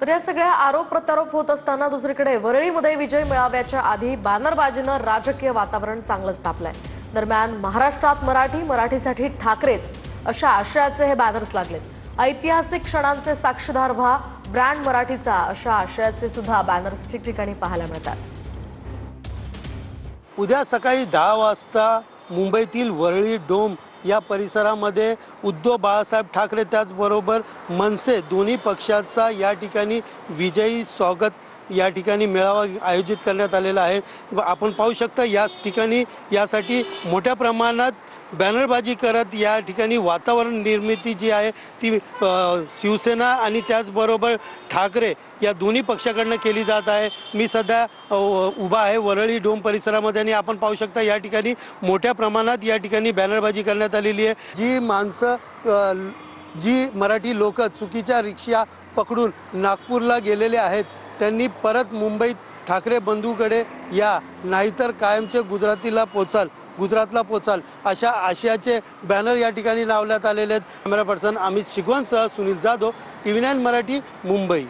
तर या सगळ्या आरोप प्रत्यारोप होत असताना दुसरीकडे वरळीमध्ये विजय मेळाव्याच्या आधी बॅनरबाजीनं राजकीय वातावरण चांगलंच तापलंय। दरम्यान महाराष्ट्रात मराठीसाठी ठाकरेच अशा आशयाचे हे बॅनर्स लागलेत। ऐतिहासिक क्षणांचे साक्षीदार व्हा, ब्रँड मराठीचा अशा आशयाचे सुद्धा बॅनर्स ठिकठिकाणी पाहायला मिळतात। उद्या सकाळी 10 वाजता मुंबईतील वरळी डोम या परिसरामध्ये उद्धव बाळासाहेब ठाकरे त्याचबरोबर मनसे दोन्ही पक्षाचा या ठिकाणी विजयी स्वागत या ठिकाणी मेळावा आयोजित करण्यात आलेला आहे। आपण पाहू शकता या ठिकाणी यासाठी मोठ्या प्रमाणात बॅनरबाजी करत या ठिकाणी वातावरण निर्मिती जी आहे ती शिवसेना आणि त्याचबरोबर ठाकरे या दोन्ही पक्षाकडून केली जात आहे। मी सध्या उभा आहे वरळी डोम परिसरामध्ये आणि आपण पाहू शकता या ठिकाणी मोठ्या प्रमाणात या ठिकाणी बॅनरबाजी करण्यात आलेली आहे। जी माणसं जी मराठी लोक चुकीच्या रिक्षा पकडून नागपूरला गेलेले आहेत त्यांनी परत मुंबईत ठाकरे बंधूकडे या, नाहीतर कायमचे गुजरातला पोचाल अशा आशयाचे बॅनर या ठिकाणी लावण्यात आलेले आहेत। कॅमेरा पर्सन अमित शिगवणसह सुनील जाधव, TV9 मराठी, मुंबई।